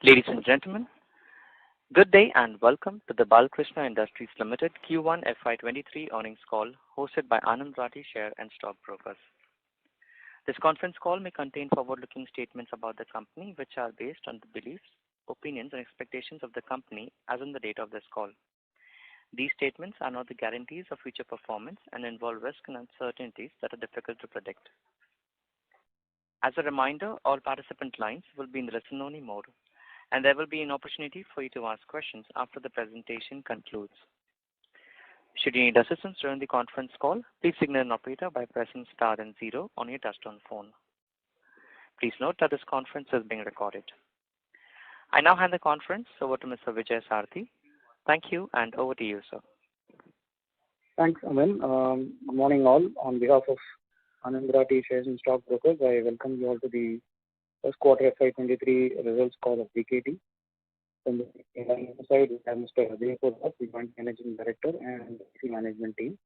Ladies and gentlemen, good day and welcome to the Balkrishna Industries Limited Q1 FY23 earnings call hosted by Anand Rathi Share and Stock Brokers. This conference call may contain forward-looking statements about the company which are based on the beliefs, opinions and expectations of the company as on the date of this call. These statements are not the guarantees of future performance and involve risks and uncertainties that are difficult to predict. As a reminder, all participant lines will be in listen-only mode, and there will be an opportunity for you to ask questions after the presentation concludes. Should you need assistance during the conference call, please signal an operator by pressing star and 0 on your touchtone phone. Please note that this conference is being recorded. I now hand the conference over to Mr. Vijay Sarthi. Thank you, and over to you, sir. Thanks, Aman. Good morning, all. On behalf of Anand Rathi Shares and Stock Brokers, I welcome you all to the first quarter FY23 results call of BKT. From the side, we have Mr. Ajay Purva, the Joint Managing Director, and the management team.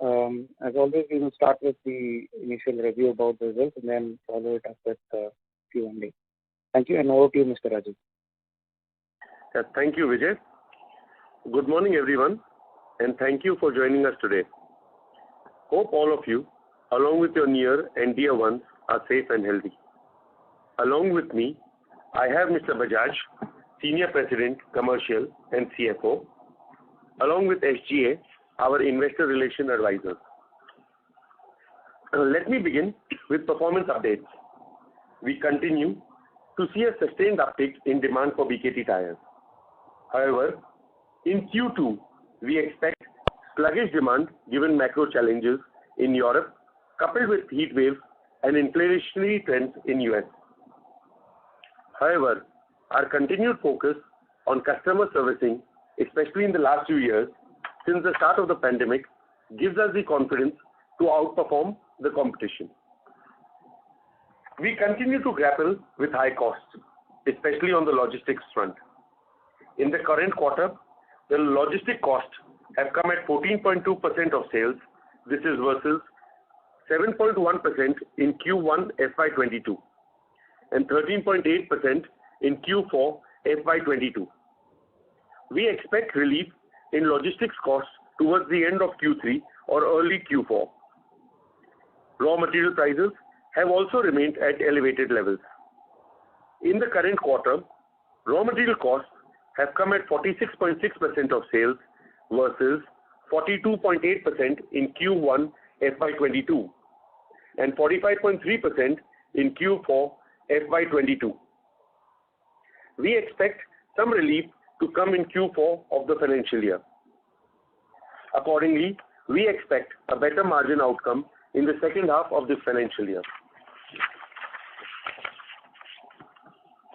As always, we will start with the initial review about the results and then follow it up with Q&A. Thank you, and over to you, Mr. Ajay. Thank you, Vijay. Good morning, everyone, and thank you for joining us today. Hope all of you, along with your near and dear ones, are safe and healthy. Along with me, I have Mr. Bajaj, Senior President, Commercial and CFO, along with SGA, our Investor Relation Advisor. Let me begin with performance updates. We continue to see a sustained uptick in demand for BKT tires. However, in Q2, we expect sluggish demand given macro challenges in Europe, coupled with heat waves and inflationary trends in US. However, our continued focus on customer servicing, especially in the last few years, since the start of the pandemic, gives us the confidence to outperform the competition. We continue to grapple with high costs, especially on the logistics front. In the current quarter, the logistic costs have come at 14.2% of sales. This is versus 7.1% in Q1 FY22 and 13.8% in Q4 FY22. We expect relief in logistics costs towards the end of Q3 or early Q4. Raw material prices have also remained at elevated levels. In the current quarter, raw material costs have come at 46.6% of sales versus 42.8% in Q1 FY22 and 45.3% in Q4 FY22. We expect some relief to come in Q4 of the financial year. Accordingly, we expect a better margin outcome in the second half of this financial year.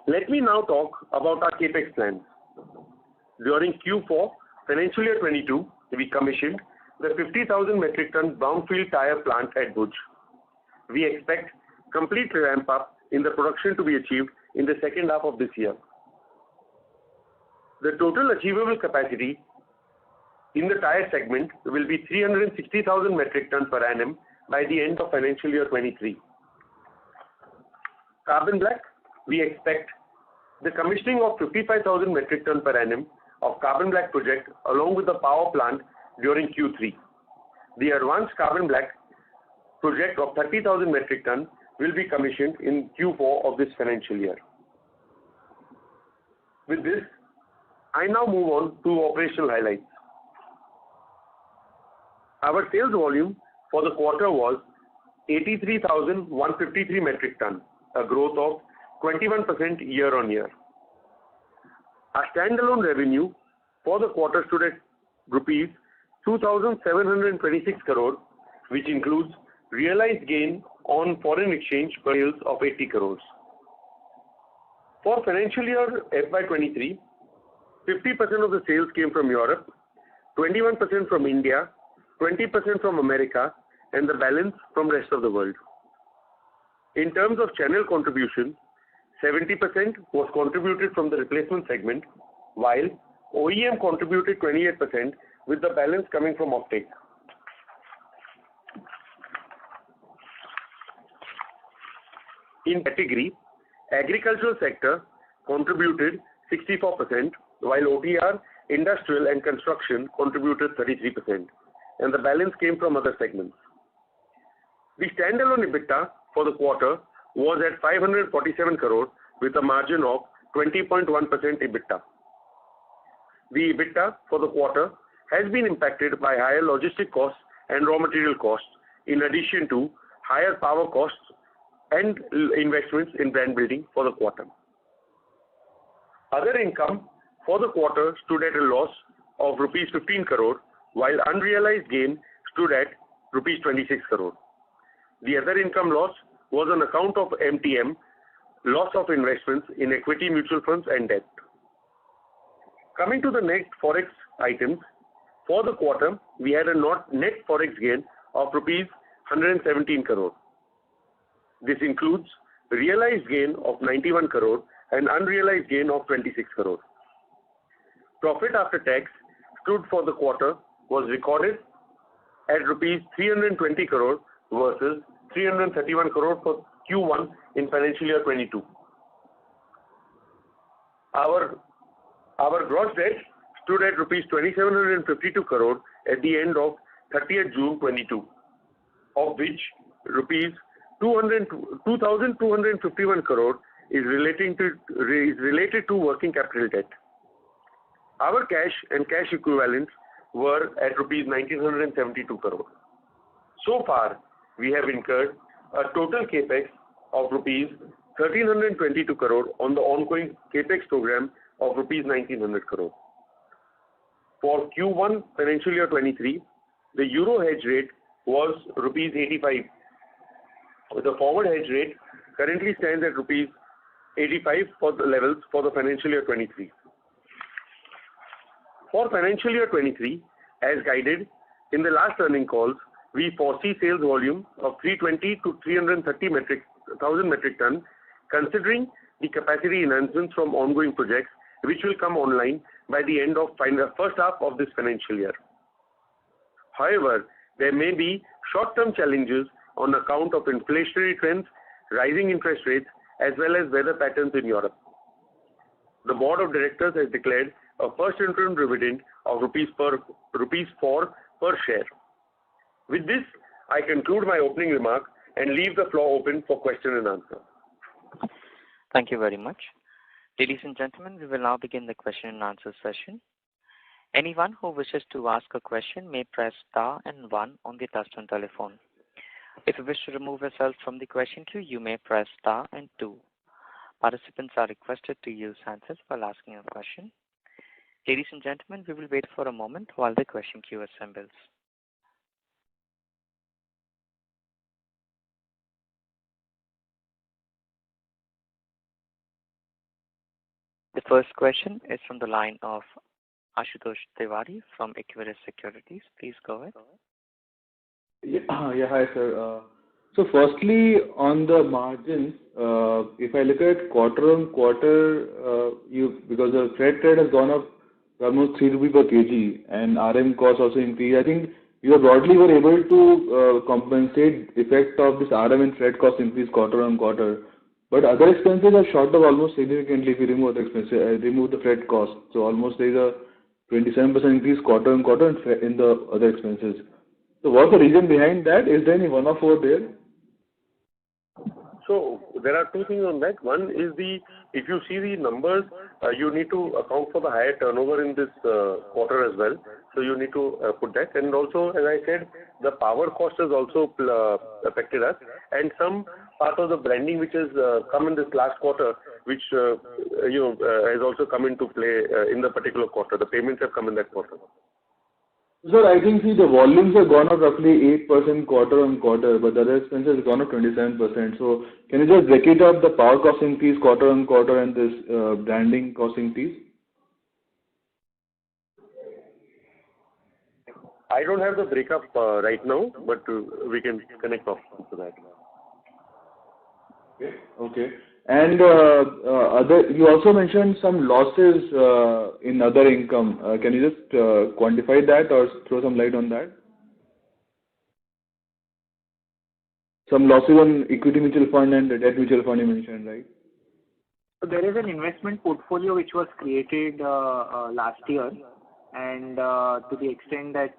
Let me now talk about our capex plans. During Q4 financial year 22, we commissioned the 50,000 metric ton brownfield tire plant at Bhuj. We expect complete ramp up in the production to be achieved in the second half of this year. The total achievable capacity in the tire segment will be 360,000 metric ton per annum by the end of financial year 23. Carbon black, we expect the commissioning of 55,000 metric ton per annum of carbon black project along with the power plant during Q3. The advanced carbon black project of 30,000 metric ton will be commissioned in Q4 of this financial year. With this, I now move on to operational highlights. Our sales volume for the quarter was 83,153 metric ton, a growth of 21% year on year. Our standalone revenue for the quarter stood at rupees 2,726 crore, which includes realized gain on foreign exchange sales of 80 crores. For financial year FY23, 50% of the sales came from Europe, 21% from India, 20% from America, and the balance from rest of the world. In terms of channel contribution, 70% was contributed from the replacement segment, while OEM contributed 28% with the balance coming from offtake. In category, agricultural sector contributed 64%, while OTR, industrial and construction contributed 33%, and the balance came from other segments. The standalone EBITDA for the quarter was at 547 crore with a margin of 20.1% EBITDA. The EBITDA for the quarter has been impacted by higher logistic costs and raw material costs, in addition to higher power costs and investments in brand building for the quarter. Other income for the quarter stood at a loss of rupees 15 crore, while unrealized gain stood at rupees 26 crore. The other income loss was on account of MTM, loss of investments in equity mutual funds and debt. Coming to the net forex items, for the quarter, we had a net forex gain of rupees 117 crore. This includes realized gain of 91 crore and unrealized gain of 26 crore. Profit after tax stood for the quarter was recorded at rupees 320 crore versus 331 crore for Q1 in financial year 22. Our gross debt stood at rupees 2,752 crore at the end of 30th June 22, of which rupees 2,251 crore is related to working capital debt. Our cash and cash equivalents were at rupees 1,972 crore. So far, we have incurred a total capex of rupees 1,322 crore on the ongoing capex program of rupees 1,900 crore. For Q1 financial year 23, the euro hedge rate was rupees 85. The forward hedge rate currently stands at rupees 85 for the levels for the financial year 23. For financial year 23, as guided in the last earning calls, we foresee sales volume of 320 to 330,000 metric ton, considering the capacity enhancements from ongoing projects, which will come online by the end of first half of this financial year. However, there may be short-term challenges on account of inflationary trends, rising interest rates, as well as weather patterns in Europe. The Board of Directors has declared a first interim dividend of rupees 4 per share. With this, I conclude my opening remark and leave the floor open for question and answer. Thank you very much. Ladies and gentlemen, we will now begin the question and answer session. Anyone who wishes to ask a question may press star and 1 on the touchtone telephone. If you wish to remove yourself from the question queue, you may press star and 2. Participants are requested to use handsets while asking a question. Ladies and gentlemen, we will wait for a moment while the question queue assembles. The first question is from the line of Ashutosh Tiwari from Equirus Securities. Please go ahead. Hi, sir. So firstly, on the margins, if I look at quarter on quarter, because the freight rate has gone up almost 3 rupees per kg and RM cost also increased, I think you broadly were able to compensate effect of this RM and freight cost increase quarter on quarter. But other expenses are shot up almost significantly if you remove the expenses, remove the freight cost. So almost there is a 27% increase quarter on quarter in the other expenses. So what's the reason behind that? Is there any one-off over there? So there are two things on that. One is if you see the numbers, you need to account for the higher turnover in this quarter as well. So you need to put that. And also, as I said, the power cost has also affected us. And some part of the branding which has come in this last quarter, which has also come into play in the particular quarter. The payments have come in that quarter. Sir, I think the volumes have gone up roughly 8% quarter on quarter, but the other expenses have gone up 27%. So can you just break it up, the power cost increase quarter on quarter and this branding cost increase? I don't have the breakup right now, but we can connect off to that. Okay. And you also mentioned some losses in other income. Can you just quantify that or throw some light on that? Some losses on equity mutual fund and the debt mutual fund you mentioned, right? So there is an investment portfolio which was created last year, and to the extent that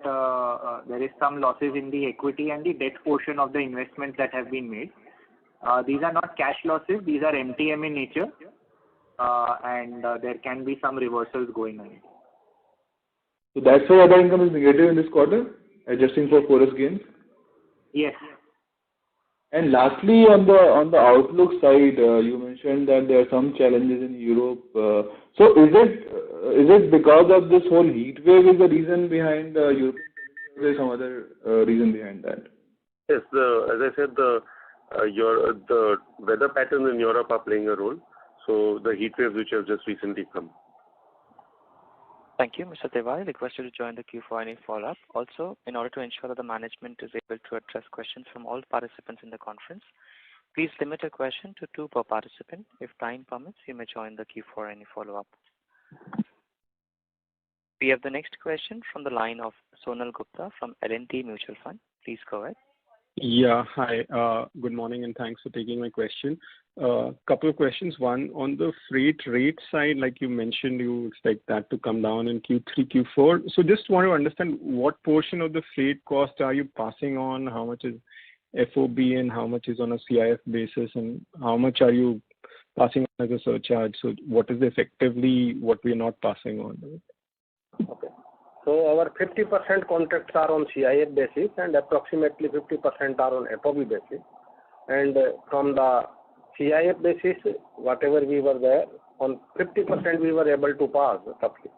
there is some losses in the equity and the debt portion of the investments that have been made. These are not cash losses, these are MTM in nature, and there can be some reversals going on. So that's why other income is negative in this quarter, adjusting for forex gains? Yes. And lastly, on the outlook side, you mentioned that there are some challenges in Europe. So is it because of this whole heat wave is the reason behind Europe? Or is there some other reason behind that? Yes, as I said, the weather patterns in Europe are playing a role. So the heat waves which have just recently come. Thank you, Mr. Tewari. Request you to join the queue for any follow-up. Also, in order to ensure that the management is able to address questions from all participants in the conference, please limit a question to 2 per participant. If time permits, you may join the queue for any follow-up. We have the next question from the line of Sonal Gupta from L&T Mutual Fund. Please go ahead. Yeah, hi. Good morning and thanks for taking my question. Couple of questions. One, on the freight rate side, like you mentioned, you expect that to come down in Q3, Q4. So just want to understand what portion of the freight cost are you passing on, how much is FOB and how much is on a CIF basis, and how much are you passing on as a surcharge? So what is effectively what we are not passing on? Okay. So our 50% contracts are on CIF basis and approximately 50% are on FOB basis. And from the CIF basis, whatever we were there, on 50% we were able to pass roughly.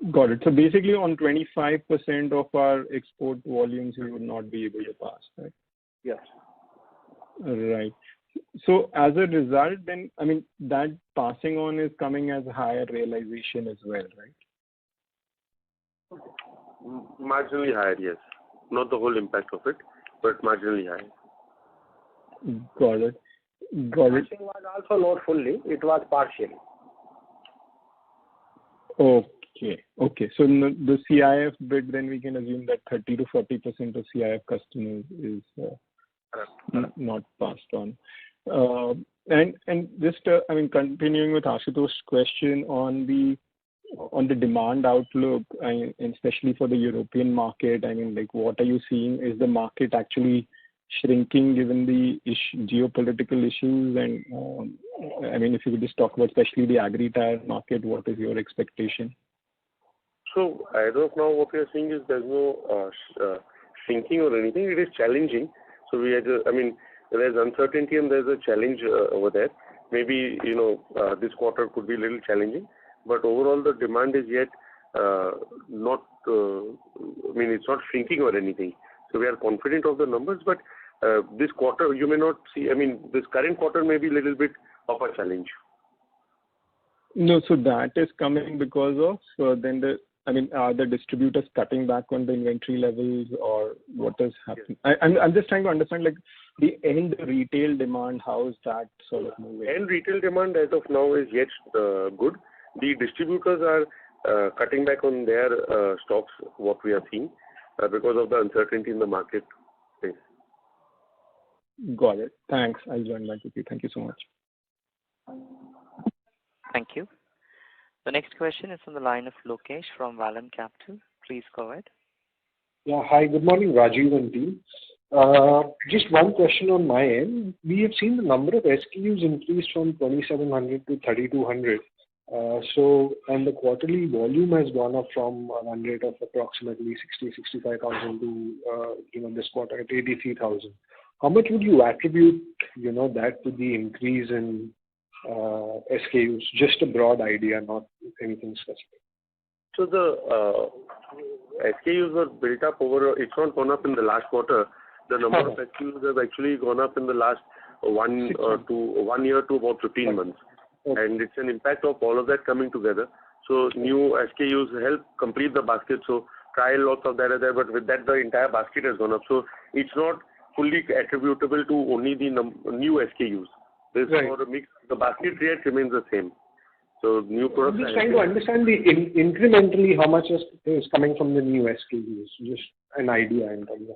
Got it. So basically on 25% of our export volumes, we would not be able to pass, right? Yes. Right. So as a result, then, I mean, that passing on is coming as a higher realization as well, right? Marginally higher, yes. Not the whole impact of it, but marginally higher. Got it. Got it. Passing was also not fully, it was partially. Okay. Okay. So the CIF bit, then we can assume that 30 to 40% of CIF customers is not passed on. And just, I mean, continuing with Ashutosh's question on the demand outlook, and especially for the European market, I mean, like, what are you seeing? Is the market actually shrinking given the geopolitical issues? And I mean, if you could just talk about especially the agri-tire market, what is your expectation? So as of now, what we are seeing is there's no shrinking or anything. It is challenging. So we had, I mean, there's uncertainty and there's a challenge over there. Maybe, this quarter could be a little challenging, but overall the demand is yet not, I mean, it's not shrinking or anything. So we are confident of the numbers, but this quarter you may not see, I mean, this current quarter may be a little bit of a challenge. No, so that is coming because of then are the distributors cutting back on the inventory levels, or what is happening? Yes. I'm just trying to understand, like, the end retail demand, how is that sort of moving? End retail demand as of now is yet good. The distributors are cutting back on their stocks, what we are seeing, because of the uncertainty in the market space. Got it. Thanks. I'll join back with you. Thank you so much. Thank you. The next question is from the line of Lokesh from Vallum Capital. Please go ahead. Yeah, hi. Good morning, Rajiv and team. Just one question on my end. We have seen the number of SKUs increase from 2,700 to 3,200. And the quarterly volume has gone up from a run rate of approximately 65,000 to, this quarter at 83,000. How much would you attribute, that to the increase in SKUs? Just a broad idea, not anything specific. So the SKUs were built up over, it's not gone up in the last quarter. The number of SKUs have actually gone up in the last 1 year to about 15 months. Okay. And it's an impact of all of that coming together. So new SKUs help complete the basket. So trial lots of that are there, but with that the entire basket has gone up. So it's not fully attributable to only the new SKUs. There's more a mix. The basket rate remains the same. So new products. I'm just trying to understand the incrementally how much is coming from the new SKUs. Just an idea in terms of.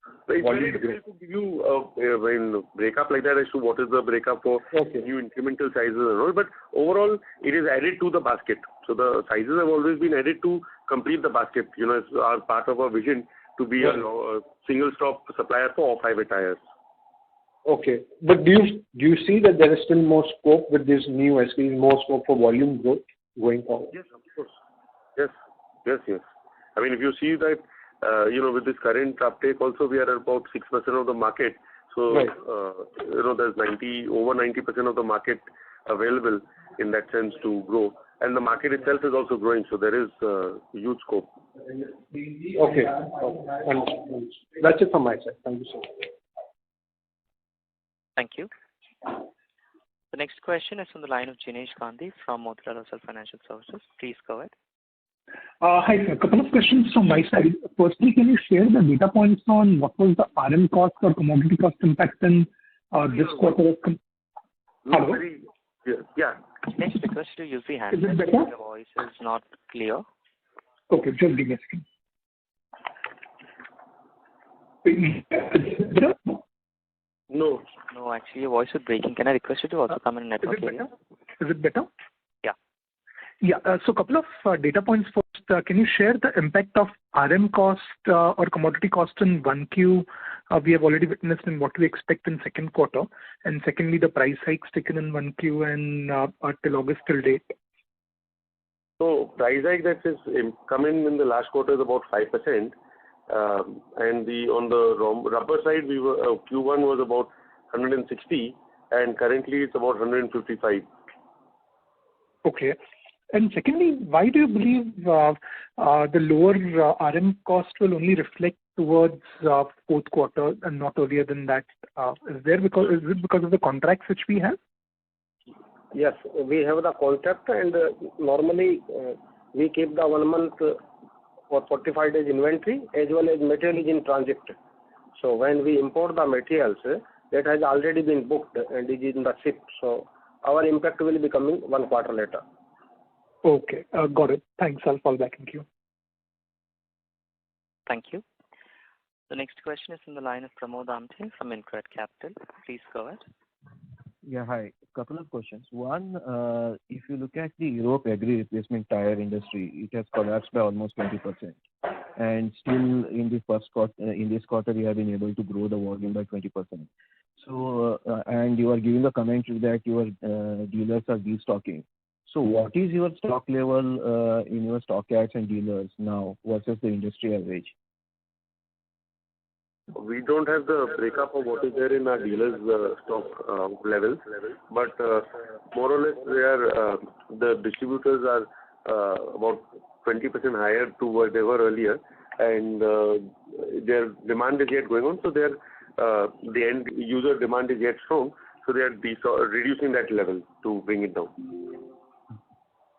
It's very volume difficult to give you a breakup like that as to what is the breakup for new incremental sizes and all. But overall, it is added to the basket. So the sizes have always been added to complete the basket. As our part of our vision to be a single stop supplier for off-highway tires. Okay. But do you see that there is still more scope with these new SKUs, more scope for volume growth going forward? Yes, of course. Yes. I mean, if you see that, with this current uptake also, we are at about 6% of the market. So, there's over 90% of the market available in that sense to grow. And the market itself is also growing. So there is huge scope. Okay. That's it from my side. Thank you so much. Thank you. The next question is from the line of Jinesh Gandhi from Motilal Oswal Financial Services. Please go ahead. Hi, sir. A couple of questions from my side. Firstly, can you share the data points on what was the RM cost or commodity cost impact in this quarter? Hello? Yeah. Next request to use the hand. Is it better? Your voice is not clear. Okay, just give me a second. No, actually your voice is breaking. Can I request you to also come in network area? Is it better? Yeah. So a couple of data points first. Can you share the impact of RM cost or commodity cost in 1Q? We have already witnessed in what we expect in second quarter. And secondly, the price hikes taken in 1Q and till August till date. So price hike that is coming in the last quarter is about 5%. And on the rubber side, Q1 was about 160, and currently it's about 155. Okay. And secondly, why do you believe the lower RM cost will only reflect towards fourth quarter and not earlier than that? Is it because of the contracts which we have? Yes, we have the contract, and normally we keep the 1 month for 45 days inventory as well as material is in transit. So when we import the materials, that has already been booked and is in the ship. So our impact will be coming 1 quarter later. Okay, got it. Thanks. I'll fall back in queue. Thank you. The next question is from the line of Pramod Amthe from InCred Capital. Please go ahead. Yeah, hi. Couple of questions. One, if you look at the Europe agri replacement tire industry, it has collapsed by almost 20%. And still in the this quarter, you have been able to grow the volume by 20%. So, and you are giving a commentary that your dealers are destocking. So what is your stock level in your stock yards and dealers now versus the industry average? We don't have the breakup of what is there in our dealers' stock levels, but more or less the distributors are about 20% higher to what they were earlier, and their demand is yet going on, so the end user demand is yet strong, so they are reducing that level to bring it down.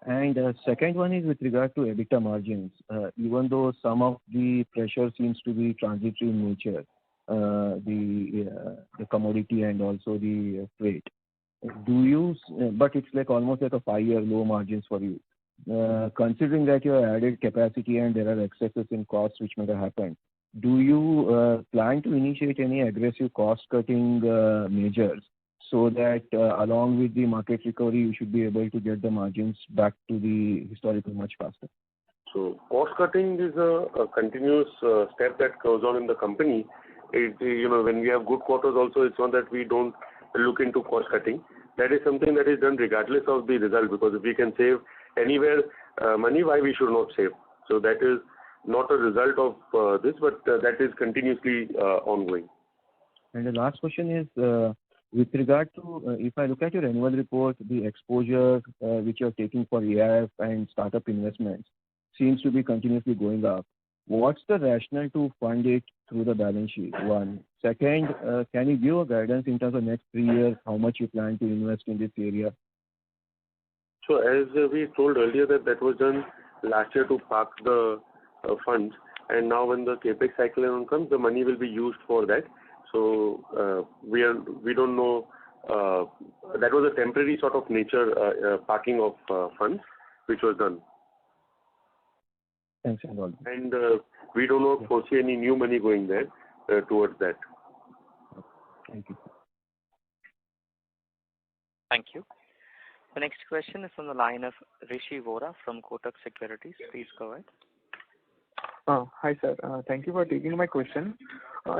And second one is with regard to EBITDA margins. Even though some of the pressure seems to be transitory in nature, the commodity and also the freight, but it's like almost like a 5-year low margins for you. Considering that you have added capacity and there are excesses in costs which may have happened, do you plan to initiate any aggressive cost-cutting measures so that along with the market recovery, you should be able to get the margins back to the historical much faster? So cost cutting is a continuous step that goes on in the company. When we have good quarters also, it's not that we don't look into cost cutting. That is something that is done regardless of the result, because if we can save anywhere money, why we should not save? So that is not a result of this, but that is continuously ongoing. And the last question is, with regard to, if I look at your annual report, the exposure which you are taking for AIF and startup investments seems to be continuously going up. What's the rationale to fund it through the balance sheet? One. Second, can you give a guidance in terms of next 3 years, how much you plan to invest in this area? So as we told earlier that was done last year to park the funds, and now when the capex cycle comes, the money will be used for that. So we don't know. That was a temporary sort of nature parking of funds, which was done. Thanks a lot. And we do not foresee any new money going there. towards that. Thank you. Thank you. The next question is from the line of Rishi Vora from Kotak Securities. Please go ahead. Hi, sir. Thank you for taking my question.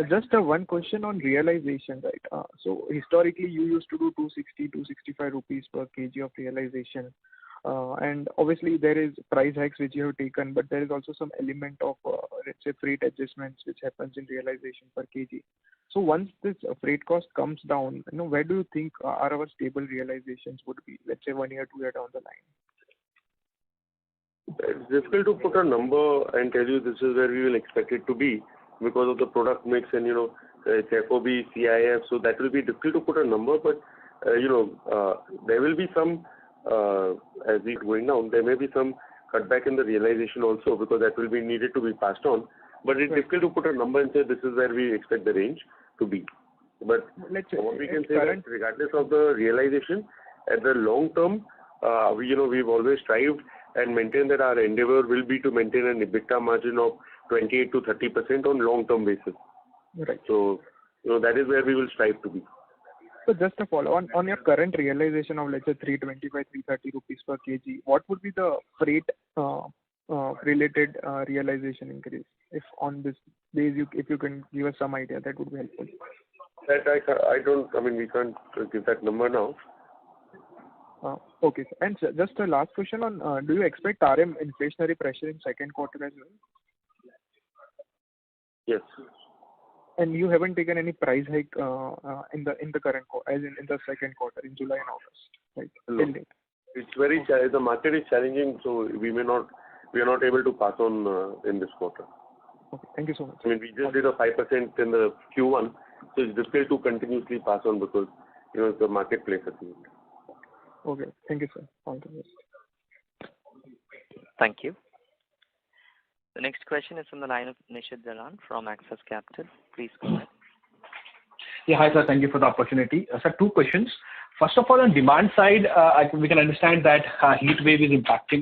Just one question on realization, right? So historically, you used to do 260-265 rupees per kg of realization. And obviously, there is price hikes which you have taken, but there is also some element of, let's say, freight adjustments which happens in realization per kg. So once this freight cost comes down, where do you think are our stable realizations would be, let's say 1 year, 2 years down the line? It's difficult to put a number and tell you this is where we will expect it to be because of the product mix and, it's FOB, CIF, so that will be difficult to put a number, but, there will be some, as we going down, there may be some cutback in the realization also because that will be needed to be passed on. But it's difficult to put a number and say this is where we expect the range to be. But what we can say that regardless of the realization, at the long term, we've always strived and maintained that our endeavor will be to maintain an EBITDA margin of 28 to 30% on long-term basis. Right. So, that is where we will strive to be. So just a follow on your current realization of, let's say, 325, 330 rupees per kg, what would be the freight related realization increase? If on this base, if you can give us some idea, that would be helpful. That we can't give that number now. Okay, sir. And sir, just a last question on, do you expect RM inflationary pressure in second quarter as well? Yes. And you haven't taken any price hike in the current quarter, as in the second quarter, in July and August, right? No. It's the market is challenging, so we are not able to pass on in this quarter. Okay, thank you so much. We just did a 5% in the Q1, so it's difficult to continuously pass on because, the marketplace at the moment. Okay, thank you, sir. All the best. Thank you. The next question is from the line of Nishit Jalan from Axis Capital. Please go ahead. Yeah, hi, sir. Thank you for the opportunity. Sir, two questions. First of all, on demand side, we can understand that heat wave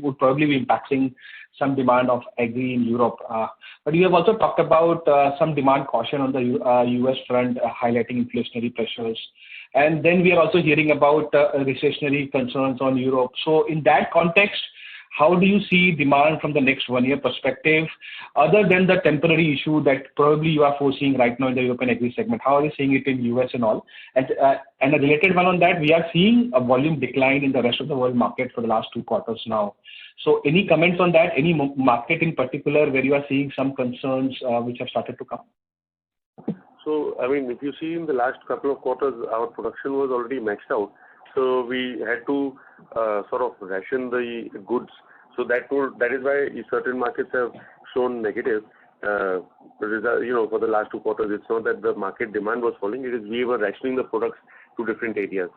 would probably be impacting some demand of agri in Europe. But you have also talked about some demand caution on the US front, highlighting inflationary pressures. And then we are also hearing about recessionary concerns on Europe. So in that context, how do you see demand from the next 1 year perspective, other than the temporary issue that probably you are foreseeing right now in the European agri segment? How are you seeing it in US and all? And a related one on that, we are seeing a volume decline in the rest of the world market for the last 2 quarters now. So any comments on that? Any market in particular where you are seeing some concerns which have started to come? So, if you see in the last couple of quarters, our production was already maxed out. So we had to sort of ration the goods. So that is why certain markets have shown negative. For the last 2 quarters, it's not that the market demand was falling. It is we were rationing the products to different areas.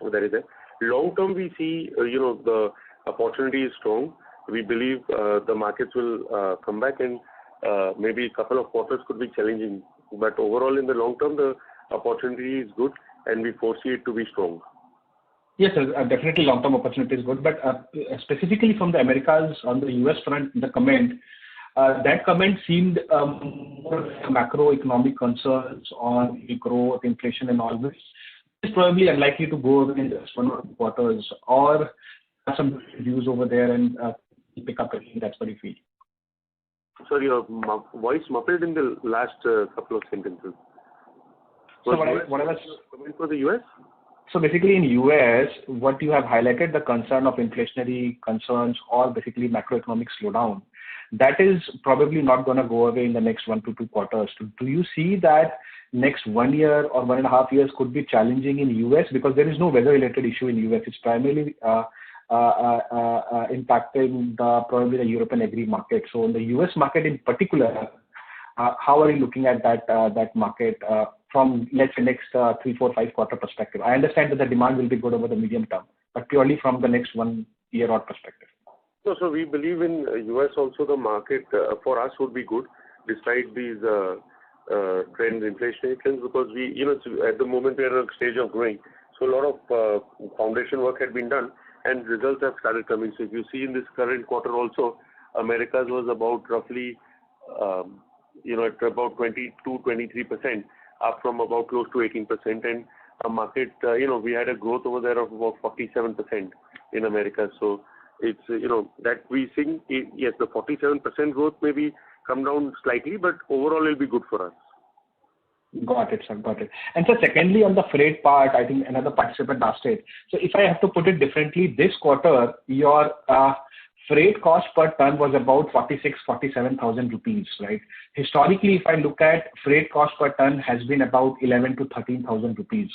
So that is it. Long term, we see the opportunity is strong. We believe the markets will come back, and maybe a couple of quarters could be challenging. But overall, in the long term, the opportunity is good, and we foresee it to be strong. Yes, sir, definitely long-term opportunity is good. But specifically from the Americas on the US front, the comment, that comment seemed more macroeconomic concerns on the growth, inflation, and all this. It's probably unlikely to go in just 1 or 2 quarters, or some views over there and pick up again. That's what you feel. Sorry, your voice muffled in the last couple of sentences. So what I was coming for the US? So basically in US, what you have highlighted, the concern of inflationary concerns or basically macroeconomic slowdown, that is probably not going to go away in the next 1 to 2 quarters. Do you see that next 1 year or 1.5 years could be challenging in US because there is no weather-related issue in US? It's primarily impacting probably the European agri market. So in the US market in particular, how are you looking at that market from, let's say, next 3, 4, 5 quarter perspective? I understand that the demand will be good over the medium term, but purely from the next 1 year or perspective. So we believe in US also the market for us would be good despite these trends, inflationary trends, because we, at the moment we are at a stage of growing. So a lot of foundation work had been done and results have started coming. So if you see in this current quarter also, Americas was about roughly at about 22-23%, up from about close to 18%. And a market, we had a growth over there of about 47% in America. So it's, that we think, yes, the 47% growth maybe come down slightly, but overall it'll be good for us. Got it, sir. Got it. And so secondly, on the freight part, I think another participant asked it. So if I have to put it differently, this quarter, your freight cost per ton was about 47,000 rupees, right? Historically, if I look at freight cost per ton has been about 11 to 13,000 rupees.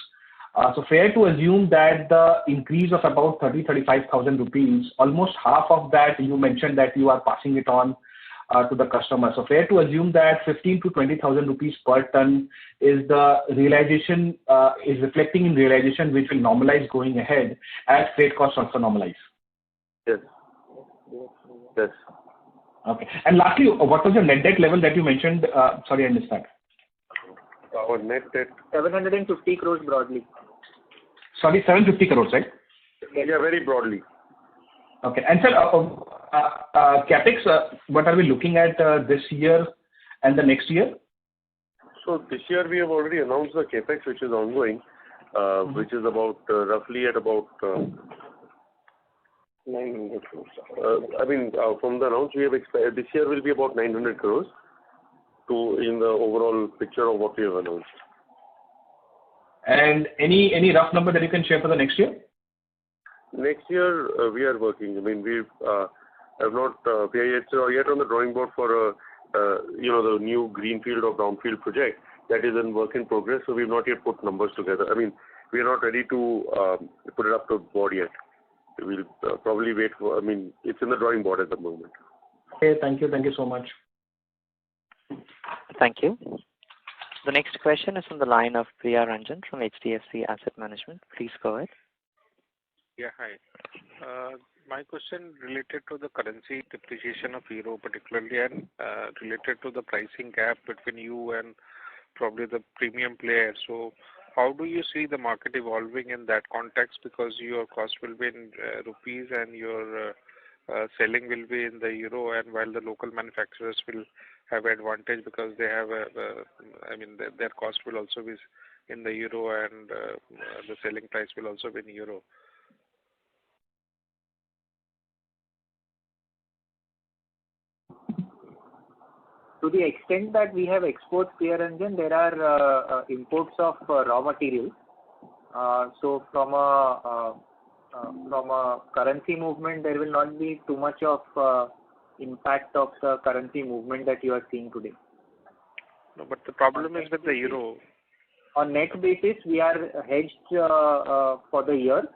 So fair to assume that the increase of about 35,000 rupees, almost half of that you mentioned that you are passing it on to the customer. So fair to assume that 15 to 20,000 rupees per ton is the realization, is reflecting in realization which will normalize going ahead as freight costs also normalize. Yes. Yes. Okay. And lastly, what was your net debt level that you mentioned? Sorry, I missed that. Our net debt 750 crores broadly. Sorry, 750 crores, right? Yeah, very broadly. Okay. And sir, CapEx, what are we looking at this year and the next year? So this year we have already announced the CapEx which is ongoing, which is about roughly at about 900 crores. From the announce we have expected this year will be about 900 crores in the overall picture of what we have announced. And any rough number that you can share for the next year? Next year we are working. We have not we are yet on the drawing board for the new greenfield or brownfield project that is in work in progress. So we've not yet put numbers together. We are not ready to put it up to board yet. We'll probably wait for. It's in the drawing board at the moment. Okay, thank you. Thank you so much. Thank you. The next question is from the line of Priya Ranjan from HDFC Asset Management. Please go ahead. Yeah, hi. My question related to the currency depreciation of euro particularly and related to the pricing gap between you and probably the premium player. So how do you see the market evolving in that context, because your cost will be in rupees and your selling will be in the euro, and while the local manufacturers will have advantage because they have their cost will also be in the euro and the selling price will also be in euro. To the extent that we have exports here and then, there are imports of raw materials. So from a currency movement, there will not be too much of impact of the currency movement that you are seeing today. No, but the problem is with the euro. On net basis, we are hedged for the year,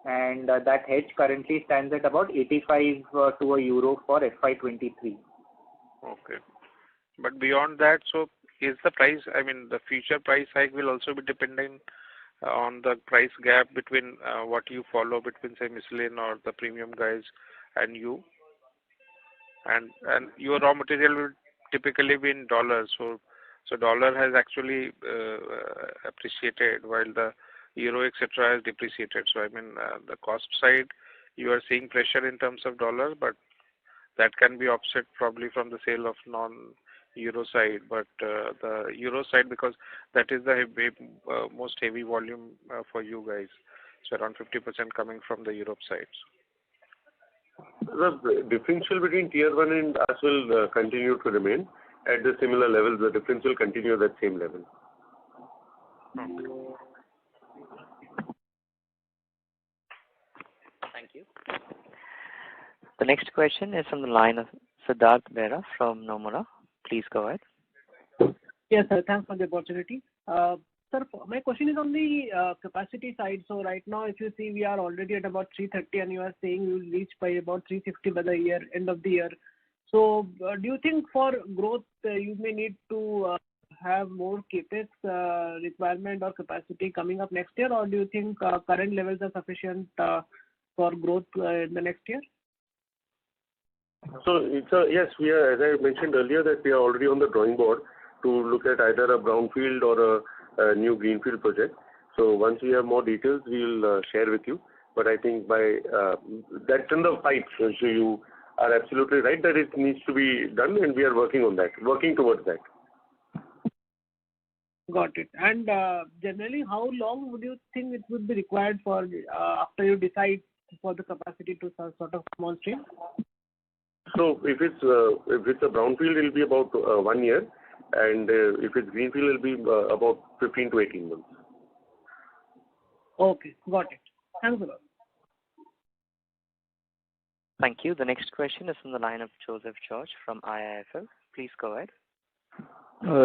and that hedge currently stands at about 85 to a euro for FY23. Okay. But beyond that, so is the price, the future price hike will also be depending on the price gap between what you follow between, say, Michelin or the premium guys and you? And your raw material will typically be in dollars. So dollar has actually appreciated while the euro, etc., has depreciated. So, the cost side, you are seeing pressure in terms of dollars, but that can be offset probably from the sale of non-euro side. But the euro side, because that is the most heavy volume for you guys. So around 50% coming from the Europe side. The differential between tier 1 and us will continue to remain at the similar levels. The difference will continue at that same level. Okay. Thank you. The next question is from the line of Siddharth Bera from Nomura. Please go ahead. Yes, sir. Thanks for the opportunity. Sir, my question is on the capacity side. So right now, if you see, we are already at about 330, and you are saying you will reach by about 350 by the end of the year. So do you think for growth you may need to have more capex requirement or capacity coming up next year, or do you think current levels are sufficient for growth in the next year? So yes, we are, as I mentioned earlier, that we are already on the drawing board to look at either a brownfield or a new greenfield project. So once we have more details, we will share with you. But I think by that's in the pipe. So are absolutely right that it needs to be done, and we are working towards that. Got it. And generally, how long would you think it would be required for after you decide for the capacity to sort of come on stream? So if it's a brownfield, it will be about 1 year, and if it's greenfield, it will be about 15 to 18 months. Okay, got it. Thanks a lot. Thank you. The next question is from the line of Joseph George from IIFL. Please go ahead.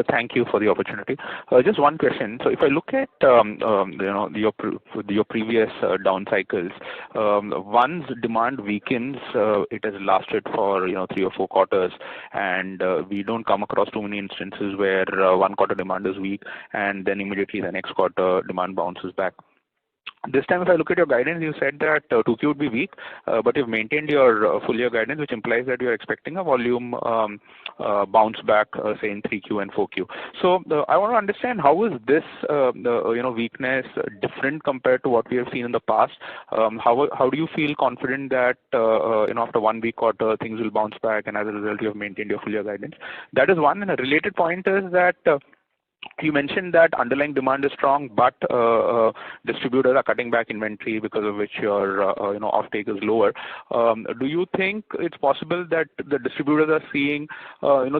Thank you for the opportunity. Just one question. So if I look at your previous down cycles, once demand weakens, it has lasted for 3 or 4 quarters, and we don't come across too many instances where 1 quarter demand is weak and then immediately the next quarter demand bounces back. This time, if I look at your guidance, you said that 2Q would be weak, but you've maintained your full year guidance, which implies that you're expecting a volume bounce back, say in 3Q and 4Q. So I want to understand, how is this weakness different compared to what we have seen in the past? How do you feel confident that after 1 weak quarter things will bounce back, and as a result you have maintained your full year guidance? That is one. And a related point is that you mentioned that underlying demand is strong, but distributors are cutting back inventory, because of which your offtake is lower. Do you think it's possible that the distributors are seeing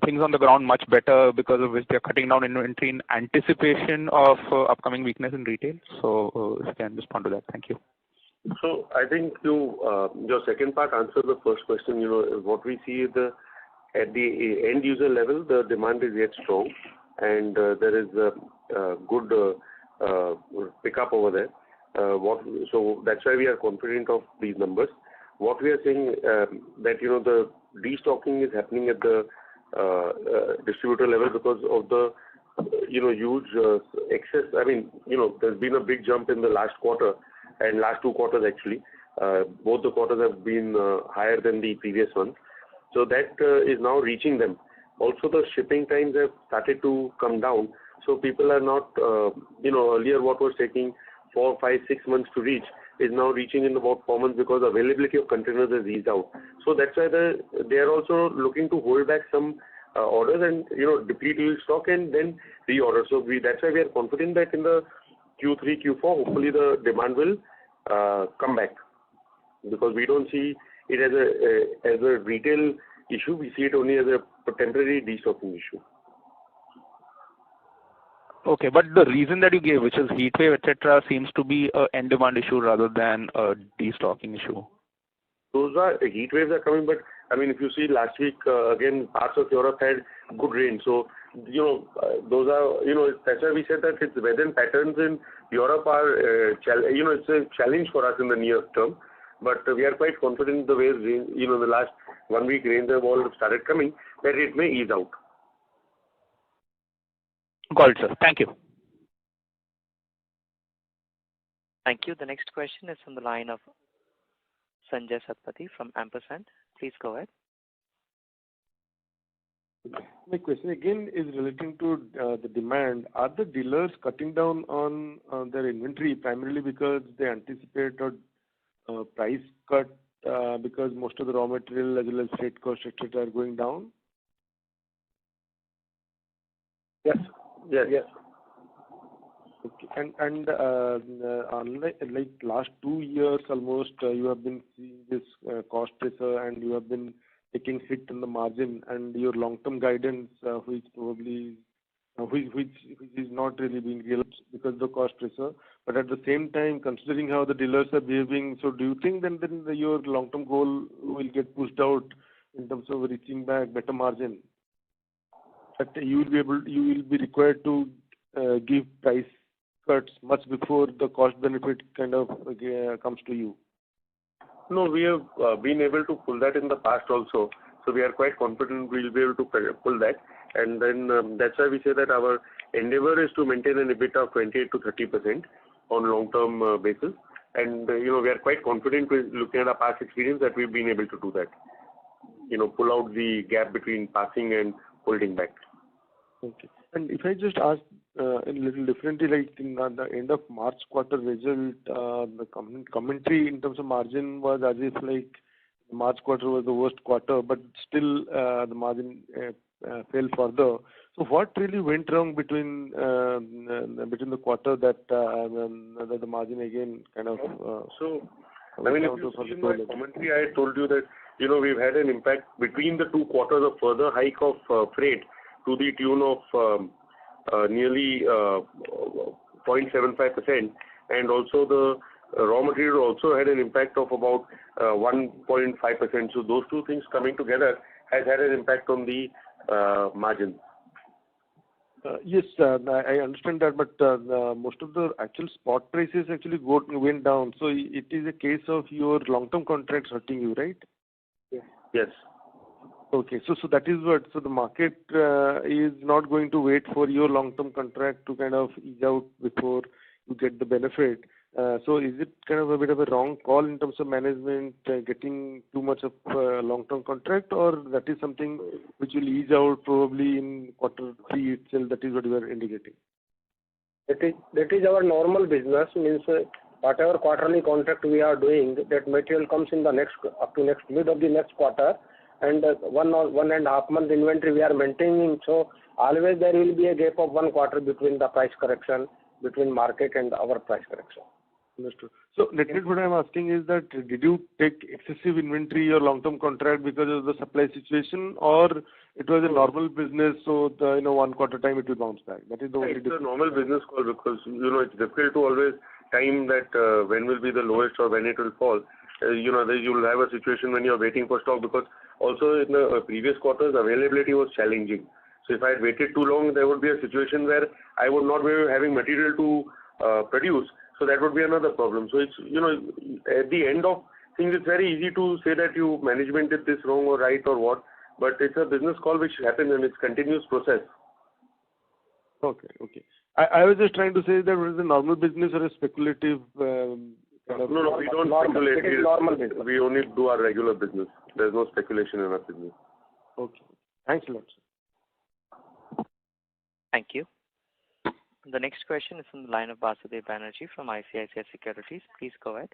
things on the ground much better, because of which they're cutting down inventory in anticipation of upcoming weakness in retail? So if you can respond to that. Thank you. So I think your second part answers the first question. What we see is at the end user level, the demand is yet strong, and there is a good pickup over there. So that's why we are confident of these numbers. What we are saying that the destocking is happening at the distributor level because of the huge excess. I mean, there's been a big jump in the last quarter and last 2 quarters actually. Both the quarters have been higher than the previous ones. So that is now reaching them. Also, the shipping times have started to come down. So people are not, earlier what was taking 4, 5, 6 months to reach is now reaching in about 4 months, because availability of containers has eased out. So that's why they are also looking to hold back some orders and deplete stock and then reorder. So that's why we are confident that in the Q3, Q4, hopefully the demand will come back, because we don't see it as a retail issue. We see it only as a temporary destocking issue. Okay, but the reason that you gave, which is heat wave, etc., seems to be an end demand issue rather than a destocking issue. Those are heat waves are coming, but I mean, if you see last week again, parts of Europe had good rain. So those are that's why we said that its weather patterns in Europe are it's a challenge for us in the near term. But we are quite confident the way rain, the last 1 week rains have all started coming, that it may ease out. Got it, sir. Thank you. Thank you. The next question is from the line of Sanjay Satpathy from Ampersand. Please go ahead. My question again is relating to the demand. Are the dealers cutting down on their inventory primarily because they anticipate a price cut because most of the raw material as well as freight costs, etc., are going down? Yes. Yes. Okay. And unlike like last 2 years almost, you have been seeing this cost pressure, and you have been taking hit in the margin, and your long-term guidance, which probably which is not really being realized because of the cost pressure. But at the same time, considering how the dealers are behaving, so do you think then your long-term goal will get pushed out in terms of reaching back better margin? That you will be required to give price cuts much before the cost benefit kind of comes to you? No, we have been able to pull that in the past also. So we are quite confident we will be able to pull that. And then that's why we say that our endeavor is to maintain an EBITDA of 28 to 30% on long-term basis. And, we are quite confident with looking at our past experience that we've been able to do that. Pull out the gap between passing and holding back. Okay. And if I just ask a little differently, like in the end of March quarter result, the commentary in terms of margin was as if like March quarter was the worst quarter, but still the margin fell further. So what really went wrong between the quarter that the margin again kind of? I mean, if you see in my commentary, I told you that we've had an impact between the 2 quarters of further hike of freight to the tune of nearly 0.75%, and also the raw material also had an impact of about 1.5%. So those two things coming together has had an impact on the margin. Yes, I understand that, but most of the actual spot prices actually went down. So it is a case of your long-term contracts hurting you, right? Yes. Okay, so that is what. So the market is not going to wait for your long-term contract to kind of ease out before you get the benefit. So is it kind of a bit of a wrong call in terms of management getting too much of long-term contract, or that is something which will ease out probably in quarter 3 itself? That is what you are indicating. That is our normal business. Means whatever quarterly contract we are doing, that material comes in the up to mid of the next quarter, and 1.5 month inventory we are maintaining. So always there will be a gap of 1 quarter between the price correction between market and our price correction. Understood. So next, what I'm asking is that did you take excessive inventory or long-term contract because of the supply situation, or it was a normal business, so the 1 quarter time it will bounce back? That is the only difference. It's a normal business call, because it's difficult to always time that when will be the lowest or when it will fall. You will have a situation when you're waiting for stock, because also in the previous quarters availability was challenging. So if I had waited too long, there would be a situation where I would not be having material to produce. So that would be another problem. So it's, at the end of things, it's very easy to say that management did this wrong or right or what, but it's a business call which happens and it's continuous process. Okay. I was just trying to say that it was a normal business or a speculative kind of... No, we don't speculate. It is normal business. We only do our regular business. There's no speculation in our business. Okay. Thanks a lot, sir. Thank you. The next question is from the line of Basudev Banerjee from ICICI Securities. Please go ahead.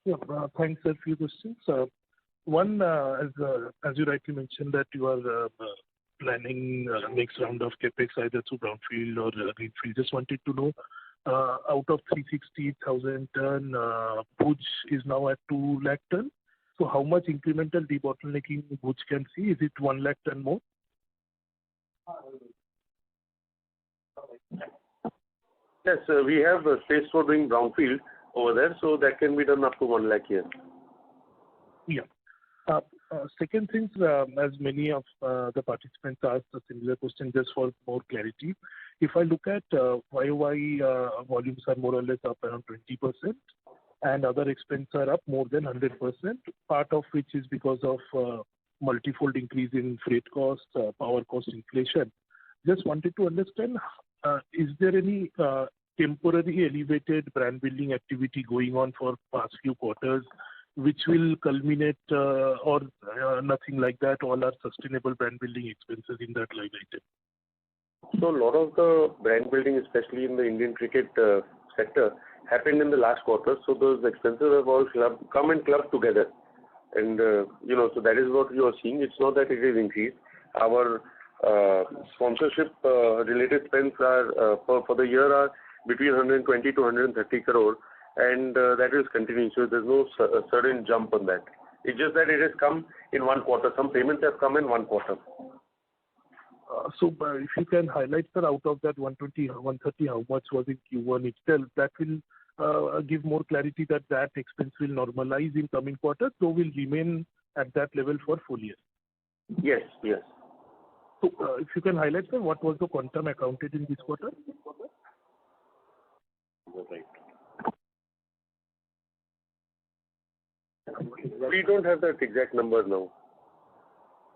Yeah, thanks. A few questions. One, as you rightly mentioned, that you are planning next round of capex either through brownfield or greenfield. Just wanted to know, out of 360,000 ton, Bhuj is now at 2 lakh ton. So how much incremental debottlenecking Bhuj can see? Is it 1 lakh ton more? Yes, we have space for doing brownfield over there, so that can be done up to 1 lakh here. Yeah. Second thing, as many of the participants asked a similar question, just for more clarity. If I look at YOY volumes are more or less up around 20%, and other expenses are up more than 100%, part of which is because of multifold increase in freight costs, power cost inflation. Just wanted to understand, is there any temporary elevated brand building activity going on for past few quarters, which will culminate or nothing like that? All are sustainable brand building expenses in that line item. So a lot of the brand building, especially in the Indian cricket sector, happened in the last quarter. So those expenses have all come and clubbed together. And, so that is what you are seeing. It's not that it is increased. Our sponsorship related spends are for the year are between 120 to 130 crore, and that is continuing. So there's no sudden jump on that. It's just that it has come in 1 quarter. Some payments have come in 1 quarter. So if you can highlight, sir, out of that 120, 130, how much was in Q1 itself, that will give more clarity that expense will normalize in coming quarters, so will remain at that level for full year. Yes. So if you can highlight, sir, what was the quantum accounted in this quarter? Right. We don't have that exact number now.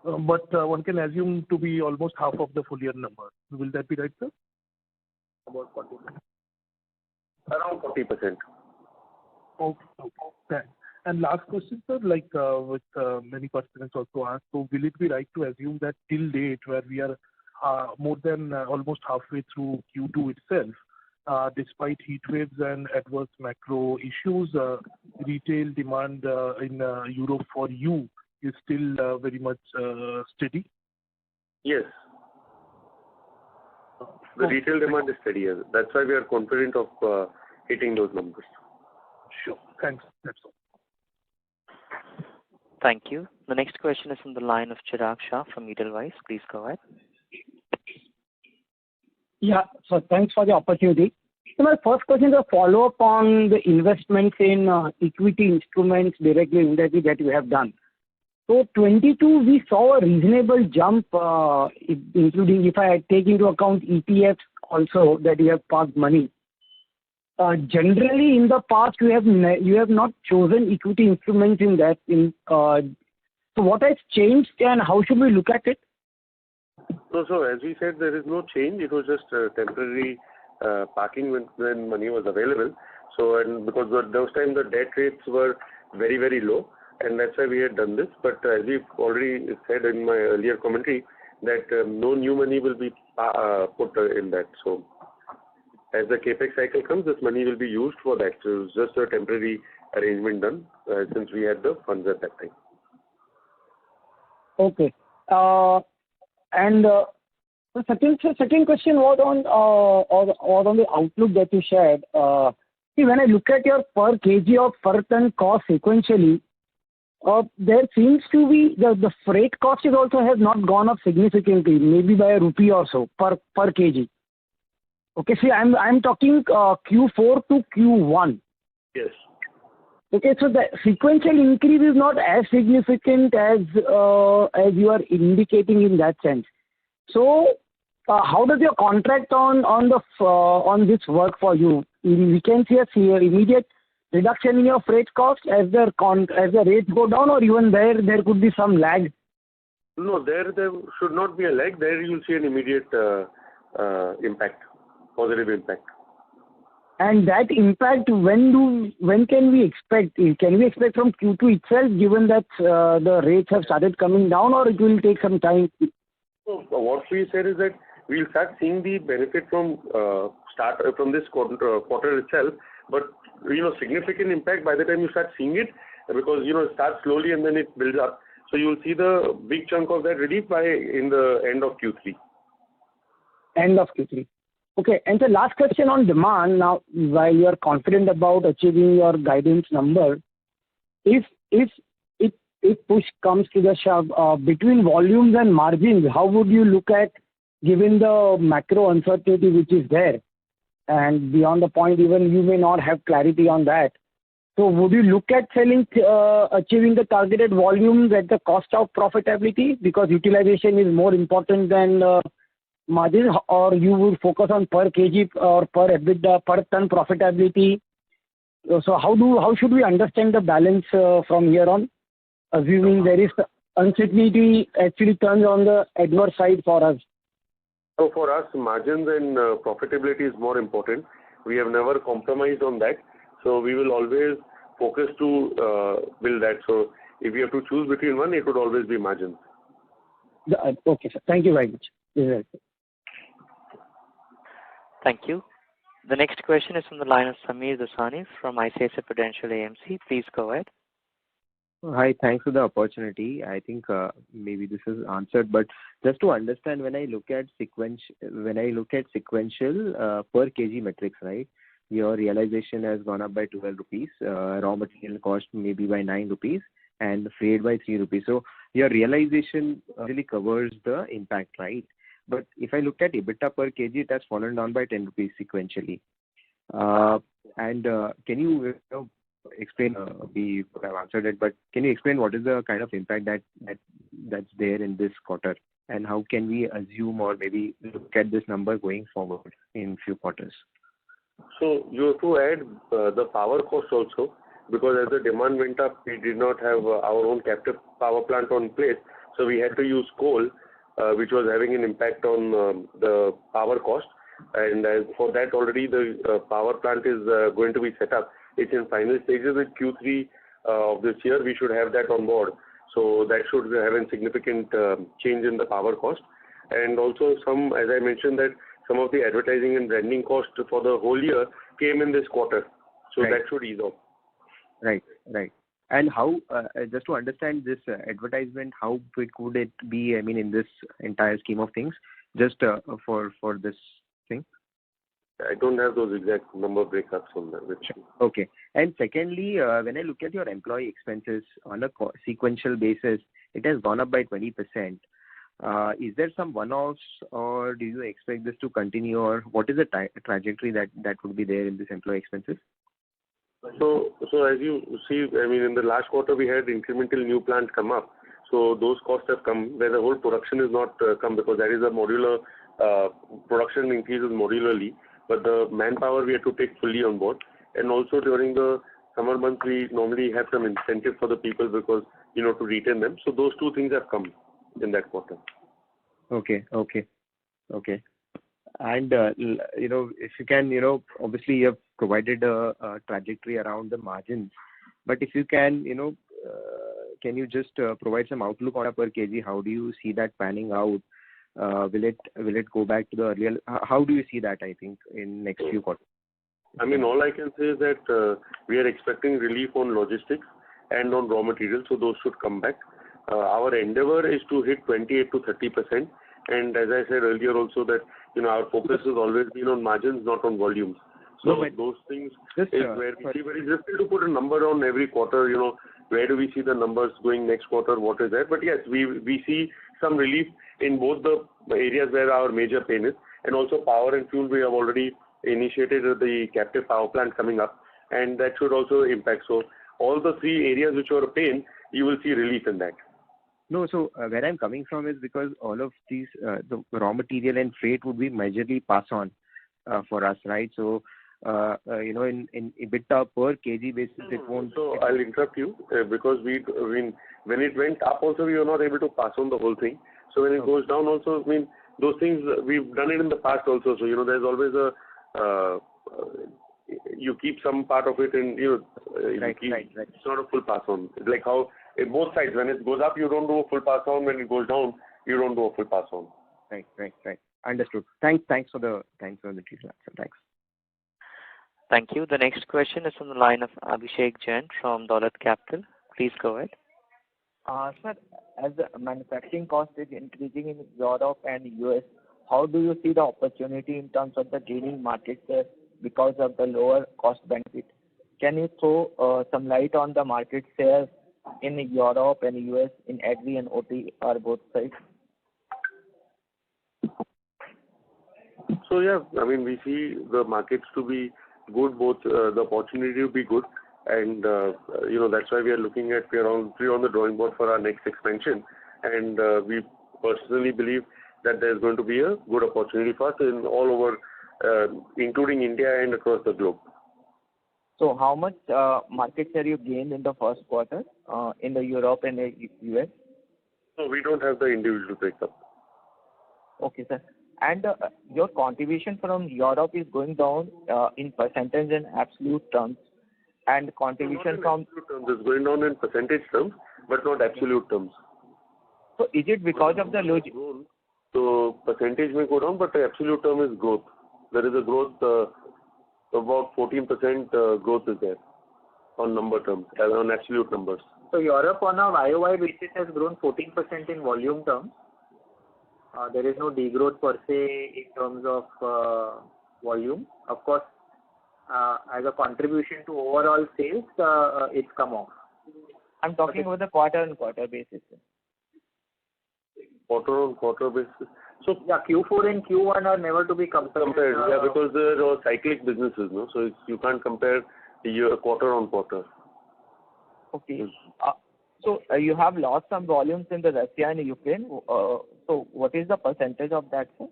But one can assume to be almost half of the full year number. Will that be right, sir? About 40%. Around 40%. Okay. Thanks. And last question, sir, like with many participants also asked, so will it be right to assume that till date, where we are more than almost halfway through Q2 itself, despite heat waves and adverse macro issues, retail demand in Europe for you is still very much steady? Yes. The retail demand is steady. Yes. That's why we are confident of hitting those numbers. Sure. Thanks. That's all. Thank you. The next question is from the line of Chirag Shah from Edelweiss. Please go ahead. Yeah. So thanks for the opportunity. So my first question is a follow-up on the investments in equity instruments directly indirectly that you have done. So 22, we saw a reasonable jump, including if I take into account ETFs also that you have parked money. Generally, in the past, you have not chosen equity instruments in that. So what has changed and how should we look at it? So as we said, there is no change. It was just temporary parking when money was available. So and because those times the debt rates were very, very low, and that's why we had done this. But as we've already said in my earlier commentary, that no new money will be put in that. So as the capex cycle comes, this money will be used for that. So it's just a temporary arrangement done since we had the funds at that time. Okay. And the second question was on the outlook that you shared. See, when I look at your per kg of per ton cost sequentially, there seems to be the freight cost is also has not gone up significantly, maybe by a rupee or so per kg. Okay, see, I'm talking Q4 to Q1. Yes. Okay, so the sequential increase is not as significant as you are indicating in that sense. So, how does your contract on this work for you? We can see a immediate reduction in your freight cost as the rates go down, or even there could be some lag. No, there should not be a lag. There you'll see an immediate impact, positive impact. And that impact, when can we expect? Can we expect from Q2 itself, given that the rates have started coming down, or it will take some time? So what we said is that we'll start seeing the benefit from this quarter itself, but significant impact by the time you start seeing it, because it starts slowly and then it builds up. So you'll see the big chunk of that relief in the end of Q3. End of Q3. Okay, and the last question on demand. Now, while you are confident about achieving your guidance number, if push comes to the shove between volumes and margins, how would you look at, given the macro uncertainty which is there, and beyond the point, even you may not have clarity on that. So would you look at achieving the targeted volumes at the cost of profitability, because utilization is more important than margin, or you would focus on per kg or per EBITDA per ton profitability? So how should we understand the balance from here on, assuming there is uncertainty actually turns on the adverse side for us? So for us, margins and profitability is more important. We have never compromised on that. So we will always focus to build that. So if we have to choose between one, it would always be margins. Okay, sir. Thank you very much. Thank you. The next question is from the line of Sameer Dosani from ICICI Prudential AMC. Please go ahead. Hi, thanks for the opportunity. I think maybe this is answered, but just to understand, when I look at sequential per kg metrics, right? Your realization has gone up by 12 rupees, raw material cost maybe by 9 rupees, and freight by 3 rupees. So your realization really covers the impact, right? But if I look at EBITDA per kg, it has fallen down by 10 rupees sequentially. And can you explain? We have answered it, but can you explain what is the kind of impact that's there in this quarter, and how can we assume or maybe look at this number going forward in few quarters? So you have to add the power cost also, because as the demand went up, we did not have our own captive power plant on place, so we had to use coal, which was having an impact on the power cost. And as for that, already the power plant is going to be set up. It's in final stages. With Q3 of this year, we should have that on board. So that should have a significant change in the power cost. And also as I mentioned, that some of the advertising and branding cost for the whole year came in this quarter. So Right. that should ease off. Right. And how, just to understand this advertisement, how big would it be, I mean, in this entire scheme of things, just for this thing? I don't have those exact number breakups on that. Okay. And secondly, when I look at your employee expenses on a sequential basis, it has gone up by 20%. Is there some one-offs, or do you expect this to continue, or what is the trajectory that would be there in this employee expenses? So as you see, I mean, in the last quarter, we had incremental new plant come up. So those costs have come where the whole production is not come, because that is a modular, production increases modularly, but the manpower we have to take fully on board. And also during the summer months, we normally have some incentive for the people because, to retain them. So those two things have come in that quarter. Okay. And, if you can, obviously you have provided a trajectory around the margins, but if you can you just provide some outlook on a per kg? How do you see that panning out? Will it go back to the earlier? How do you see that, I think, in next few quarters? I mean, all I can say is that we are expecting relief on logistics and on raw materials, so those should come back. Our endeavor is to hit 28 to 30%. And as I said earlier also that, our focus has always been on margins, not on volumes. So those things is where we see very difficult to put a number on every quarter, where do we see the numbers going next quarter, what is that. But yes, we see some relief in both the areas where our major pain is. And also power and fuel, we have already initiated the captive power plant coming up, and that should also impact. So all the three areas which were a pain, you will see relief in that. No, so where I'm coming from is because all of these, the raw material and freight would be majorly pass on for us, right? So, in EBITDA per kg basis, it won't. So I'll interrupt you because when it went up also, we were not able to pass on the whole thing. So when it goes down also, those things, we've done it in the past also. So, there's always you keep some part of it and, Right. It's not a full pass on. It's like how, in both sides, when it goes up, you don't do a full pass on. When it goes down, you don't do a full pass on. Right. Understood. Thanks for the detailed answer. Thanks. Thank you. The next question is from the line of Abhishek Jain from Dolat Capital. Please go ahead. Sir, as the manufacturing cost is increasing in Europe and US, how do you see the opportunity in terms of the gaining market share because of the lower cost benefit? Can you throw some light on the market share in Europe and US in agri and OT or both sides? So yeah, we see the markets to be good, both the opportunity to be good, and that's why we are looking at we're on the drawing board for our next expansion, and we personally believe that there's going to be a good opportunity for us in all over, including India and across the globe. So how much market share you gained in the first quarter in the Europe and the US? No, we don't have the individual breakup. Okay, sir. And your contribution from Europe is going down in percentage and absolute terms, and contribution from absolute terms. It's going down in percentage terms, but not absolute terms. So is it because of the So percentage may go down, but the absolute term is growth. There is a growth, about 14% growth is there on number terms, on absolute numbers. So Europe on a YOY basis has grown 14% in volume terms. There is no degrowth per se in terms of volume. Of course, as a contribution to overall sales, it's come off. I'm talking about the quarter-on-quarter basis. Quarter-on-quarter basis. So yeah, Q4 and Q1 are never to be compared. Yeah, because they're all cyclic businesses, no? So you can't compare the year quarter-on-quarter. Okay. So you have lost some volumes in the Russia and Ukraine. So what is the percentage of that, sir?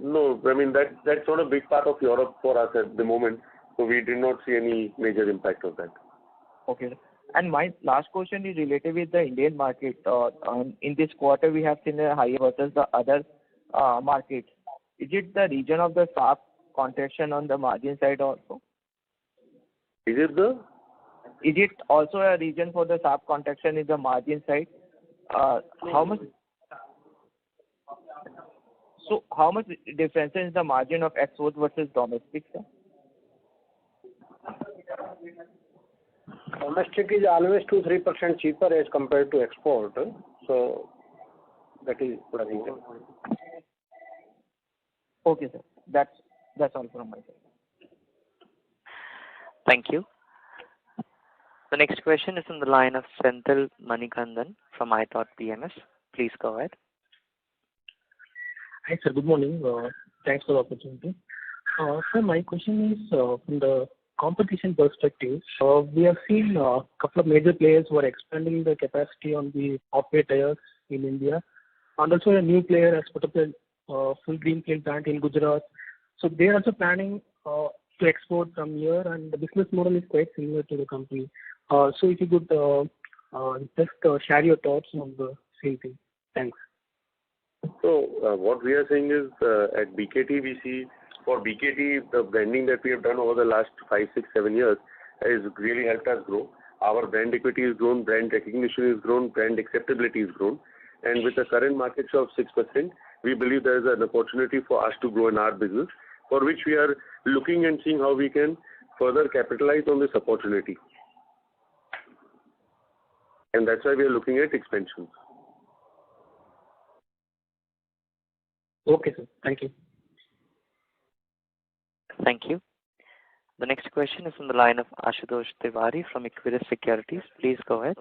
No, that's not a big part of Europe for us at the moment. So we did not see any major impact of that. Okay. And my last question is related with the Indian market. In this quarter, we have seen a higher versus the other markets. Is it the region of the sharp contraction on the margin side also? Is it also a reason for the sharp contraction in the margin side? How much? So how much difference is the margin of export versus domestic, sir? Domestic is always 2-3% cheaper as compared to export. So that is the reason. Okay, sir. That's all from my side. Thank you. The next question is on the line of Senthil Manikandan from iThought PMS. Please go ahead. Hi, sir. Good morning. Thanks for the opportunity. Sir, my question is from the competition perspective. We have seen a couple of major players who are expanding the capacity on the off-way tires in India, and also a new player has put up a full greenfield plant in Gujarat. So they are also planning to export from here, and the business model is quite similar to the company. So if you could just share your thoughts on the same thing. Thanks. So what we are saying is at BKT we see for BKT the branding that we have done over the last 5, 6, 7 years has really helped us grow. Our brand equity has grown, brand recognition has grown, brand acceptability has grown, and with the current market share of 6%, we believe there is an opportunity for us to grow in our business, for which we are looking and seeing how we can further capitalize on this opportunity. And that's why we are looking at expansions. Okay, sir. Thank you. Thank you. The next question is on the line of Ashutosh Tiwari from Equirus Securities. Please go ahead.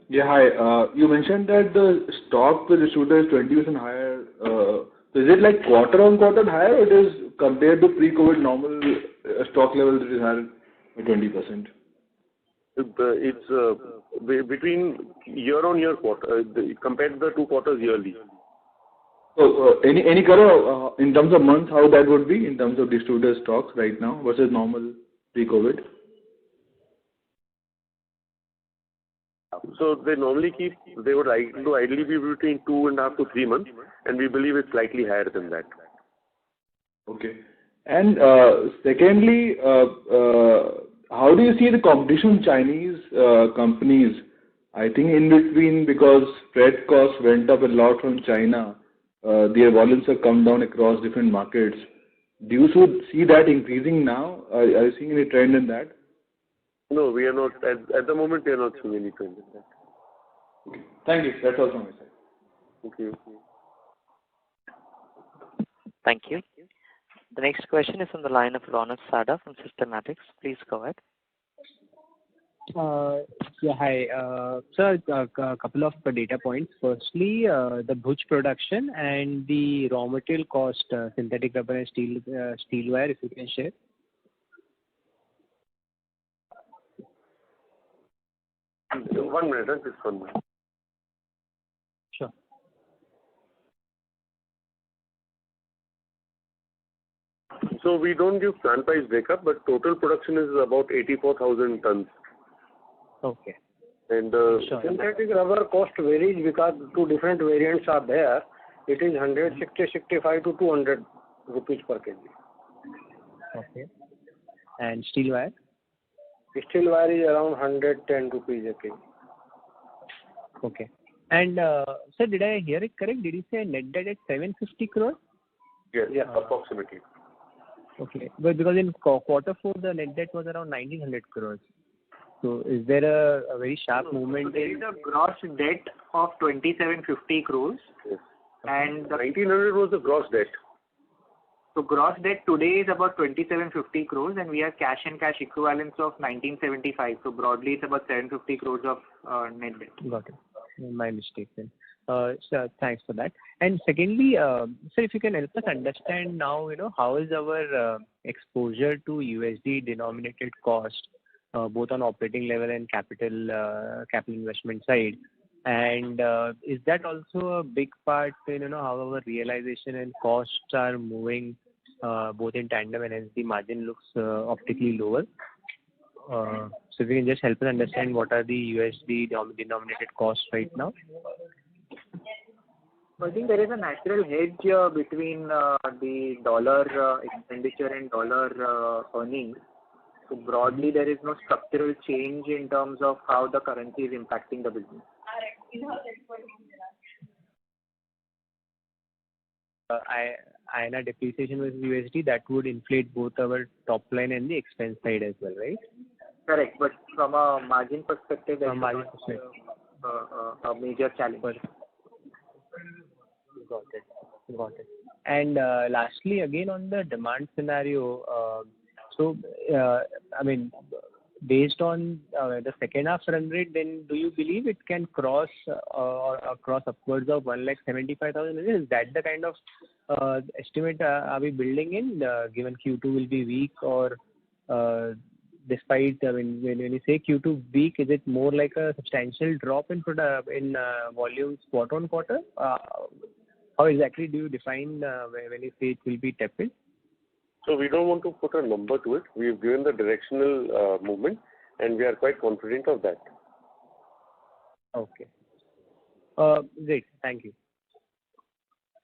Yeah, hi. You mentioned that the stock per distributor is 20% higher. So is it like quarter on quarter higher, or it is compared to pre-COVID normal stock levels it is higher by 20%? It's between year-on-year quarter, compared to the 2 quarters yearly. So any color in terms of months, how that would be in terms of distributor stocks right now versus normal pre-COVID? So they normally they would ideally be between 2.5 to 3 months, and we believe it's slightly higher than that. Okay. And secondly, how do you see the competition with Chinese companies? I think in between, because freight costs went up a lot from China, their volumes have come down across different markets. Do you see that increasing now? Are you seeing any trend in that? No, we are not. At the moment, we are not seeing any trend in that. Okay. Thank you. That's all from my side. Thank you. Thank you. The next question is on the line of Ronak Sada from Systematics. Please go ahead. Yeah, hi. Sir, a couple of data points. Firstly, the Bhuj production and the raw material cost, synthetic rubber and steel wire, if you can share. One minute, just 1 minute. Sure. So we don't give plant price breakup, but total production is about 84,000 tons. Okay. And synthetic rubber cost varies because 2 different variants are there. It is 160, 65 to 200 rupees per kg. Okay. And steel wire? Steel wire is around 110 rupees a kg. Okay. And sir, did I hear it correct? Did you say net debt at 750 crores? Yes, approximately. Okay. But because in quarter 4, the net debt was around 1,900 crores. So is there a very sharp movement? So there is a gross debt of 2,750 crores. Yes. And 1,900 was the gross debt. So gross debt today is about 2,750 crores, and we have cash and cash equivalents of 1,975. So broadly, it's about 750 crores of net debt. Got it. My mistake then. Sir, thanks for that. And secondly, sir, if you can help us understand now, how is our exposure to USD denominated cost, both on operating level and capital investment side, and is that also a big part in how our realization and costs are moving both in tandem, and hence the margin looks optically lower? So if you can just help us understand what are the USD denominated costs right now. I think there is a natural hedge between the dollar expenditure and dollar earnings. So broadly, there is no structural change in terms of how the currency is impacting the business. INR depreciation versus USD, that would inflate both our top line and the expense side as well, right? Correct. But from a margin perspective, that's From margin perspective. a major challenge. Got it. And lastly, again on the demand scenario, based on the second half run rate, then do you believe it can cross upwards of 1,75,000? Is that the kind of estimate are we building in, given Q2 will be weak, or despite, when you say Q2 weak, is it more like a substantial drop in volumes quarter on quarter? How exactly do you define when you say it will be tepid? So we don't want to put a number to it. We've given the directional movement, and we are quite confident of that. Okay. Great. Thank you.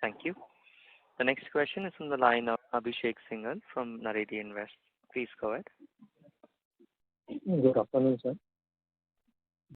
Thank you. The next question is from the line of Abhishek Singhal from Naredi Invest. Please go ahead. Good afternoon, sir.